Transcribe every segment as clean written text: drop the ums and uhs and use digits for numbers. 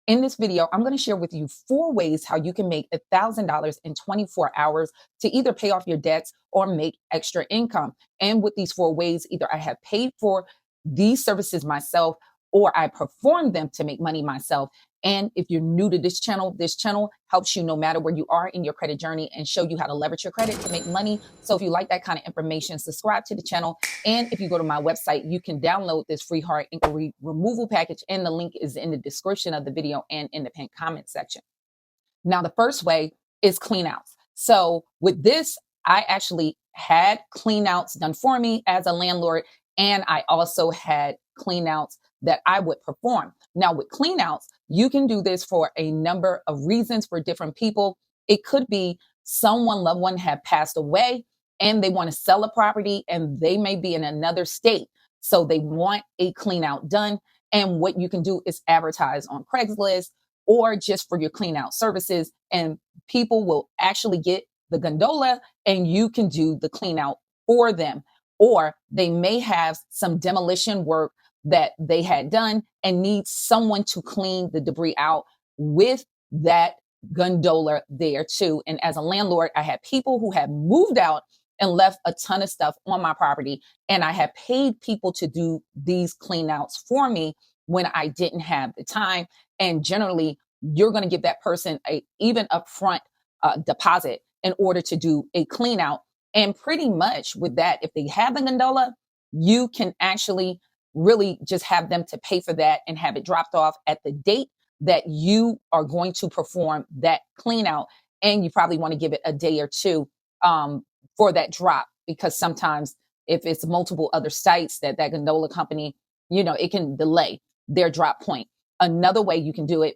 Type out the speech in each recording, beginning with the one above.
In this video, I'm going to share with you 4 ways how you can make $1,000 in 24 hours to either pay off your debts or make extra income. And with these 4 ways, either I have paid for these services myself or I perform them to make money myself. And if you're new to this channel helps you no matter where you are in your credit journey and show you how to leverage your credit to make money. So if you like that kind of information, subscribe to the channel. And if you go to my website, you can download this free hard inquiry removal package. And the link is in the description of the video and in the pinned comment section. Now, the first way is clean outs. So with this, I actually had clean outs done for me as a landlord. And I also had clean outs that I would perform. Now with clean outs, you can do this for a number of reasons for different people. It could be someone loved one had passed away and they want to sell a property and they may be in another state. So they want a clean out done. And what you can do is advertise on Craigslist or just for your clean out services. And people will actually get the gondola and you can do the clean out for them. Or they may have some demolition work that they had done and need someone to clean the debris out with that gondola there too. And as a landlord, I had people who had moved out and left a ton of stuff on my property. And I had paid people to do these clean outs for me when I didn't have the time. And generally, you're going to give that person a even upfront deposit in order to do a clean out. And pretty much with that, if they have the gondola, you can actually really just have them to pay for that and have it dropped off at the date that you are going to perform that clean out. And you probably want to give it a day or two for that drop, because sometimes if it's multiple other sites that gondola company, it can delay their drop point. Another way you can do it,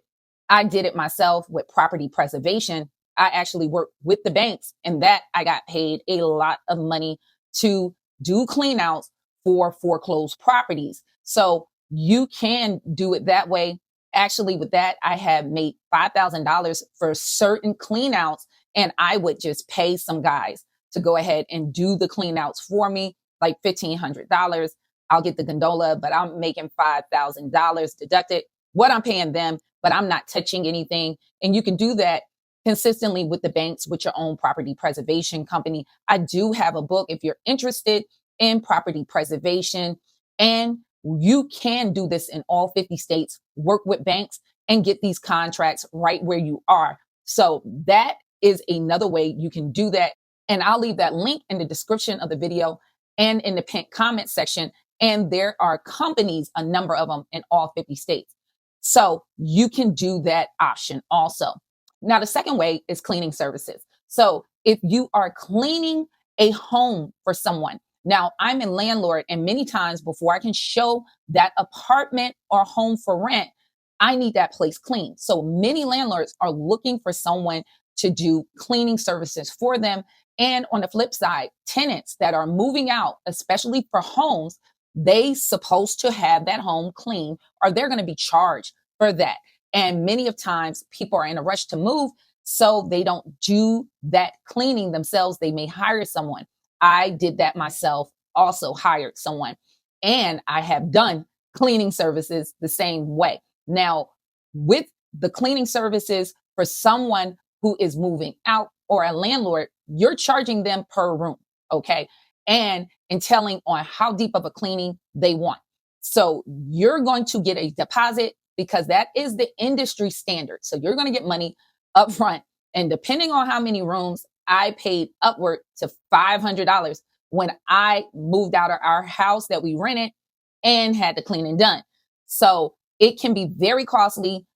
I did it myself with property preservation. I actually worked with the banks and that I got paid a lot of money to do clean outs for foreclosed properties. So you can do it that way. Actually, with that, I have made $5,000 for certain clean outs, and I would just pay some guys to go ahead and do the clean outs for me, like $1,500. I'll get the gondola, but I'm making $5,000 deducted what I'm paying them, but I'm not touching anything. And you can do that consistently with the banks, with your own property preservation company. I do have a book if you're interested in property preservation, and you can do this in all 50 states, work with banks and get these contracts right where you are. So that is another way you can do that. And I'll leave that link in the description of the video and in the pinned comment section. And there are companies, a number of them in all 50 states. So you can do that option also. Now, the second way is cleaning services. So if you are cleaning a home for someone, now I'm a landlord, and many times before I can show that apartment or home for rent, I need that place clean. So many landlords are looking for someone to do cleaning services for them. And on the flip side, tenants that are moving out, especially for homes, they supposed to have that home clean or they're going to be charged for that. And many of times people are in a rush to move, so they don't do that cleaning themselves. They may hire someone. I did that myself, also hired someone, and I have done cleaning services the same way. Now, with the cleaning services for someone who is moving out or a landlord, you're charging them per room, okay? And telling on how deep of a cleaning they want. So you're going to get a deposit because that is the industry standard. So you're going to get money up front. And depending on how many rooms, I paid upward to $500 when I moved out of our house that we rented and had the cleaning done. So it can be very costly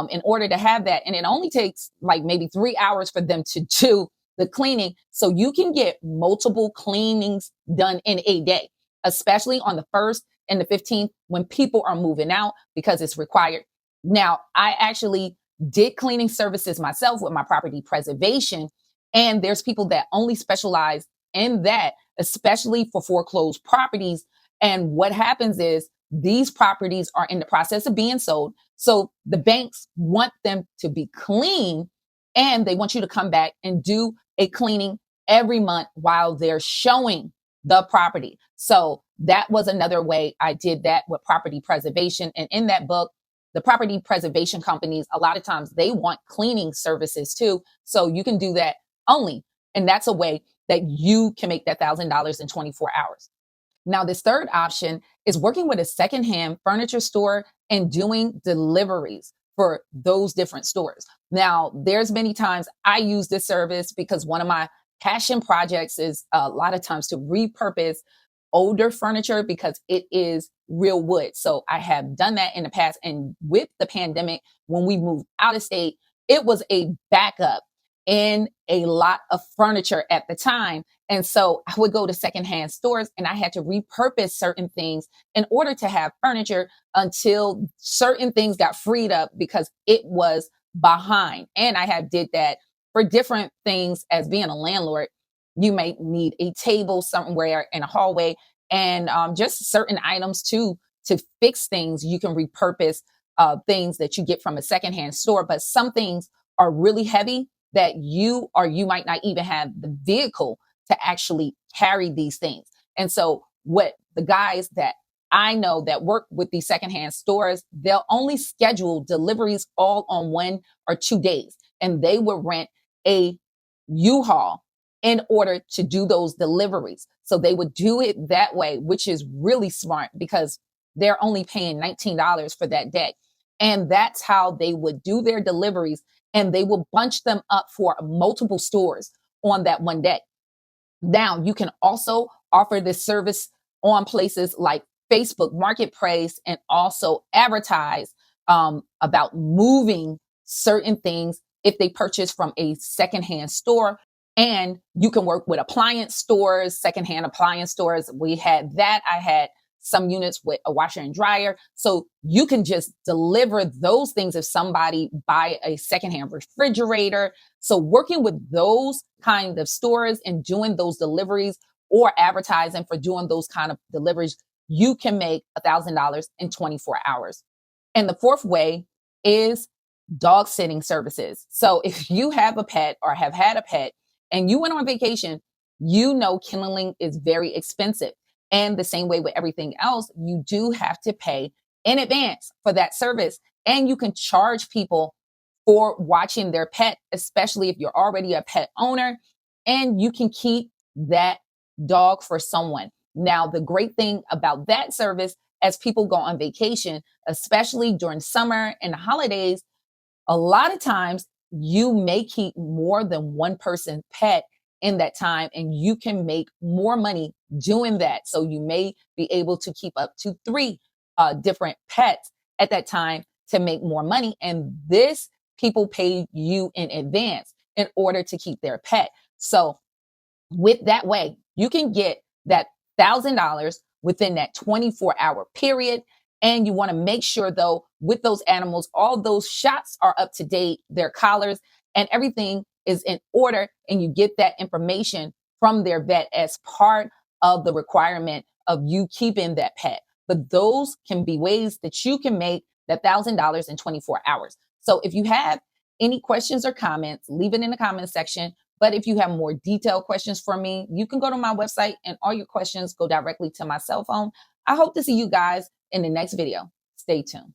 in order to have that. And it only takes like maybe 3 hours for them to do the cleaning. So you can get multiple cleanings done in a day, especially on the 1st and the 15th when people are moving out because it's required. Now, I actually did cleaning services myself with my property preservation. And there's people that only specialize in that, especially for foreclosed properties. And what happens is these properties are in the process of being sold. So the banks want them to be clean and they want you to come back and do a cleaning every month while they're showing the property. So that was another way I did that with property preservation. And in that book, the property preservation companies, a lot of times they want cleaning services too. So you can do that only. And that's a way that you can make that $1,000 in 24 hours. Now, this third option is working with a secondhand furniture store and doing deliveries for those different stores. Now, there's many times I use this service because one of my passion projects is a lot of times to repurpose older furniture because it is real wood. So I have done that in the past. And with the pandemic, when we moved out of state, it was a backup in a lot of furniture at the time. And so I would go to secondhand stores and I had to repurpose certain things in order to have furniture until certain things got freed up because it was behind. And I have did that for different things as being a landlord. You may need a table somewhere in a hallway and just certain items too to fix things. You can repurpose things that you get from a secondhand store, but some things are really heavy that you might not even have the vehicle to actually carry these things. And so what the guys that I know that work with these secondhand stores, they'll only schedule deliveries all on 1 or 2 days. And they will rent a U-Haul in order to do those deliveries. So they would do it that way, which is really smart because they're only paying $19 for that day. And that's how they would do their deliveries. And they will bunch them up for multiple stores on that one day. Now, you can also offer this service on places like Facebook Marketplace and also advertise about moving certain things if they purchase from a secondhand store. And you can work with appliance stores, secondhand appliance stores. We had that. I had some units with a washer and dryer. So you can just deliver those things if somebody buy a secondhand refrigerator. So working with those kind of stores and doing those deliveries or advertising for doing those kind of deliveries, you can make $1,000 in 24 hours. And the fourth way is dog sitting services. So if you have a pet or have had a pet and you went on vacation, you know kenneling is very expensive. And the same way with everything else, you do have to pay in advance for that service. And you can charge people for watching their pet, especially if you're already a pet owner, and you can keep that dog for someone. Now, the great thing about that service, as people go on vacation, especially during summer and the holidays, a lot of times you may keep more than one person pet in that time and you can make more money doing that. So you may be able to keep up to 3 different pets at that time to make more money. And this people pay you in advance in order to keep their pet. So with that way, you can get that $1,000 within that 24-hour period. And you want to make sure, though, with those animals, all those shots are up to date, their collars and everything is in order. And you get that information from their vet as part of the requirement of you keeping that pet. But those can be ways that you can make that $1,000 in 24 hours. So if you have any questions or comments, leave it in the comment section. But if you have more detailed questions for me, you can go to my website and all your questions go directly to my cell phone. I hope to see you guys in the next video. Stay tuned.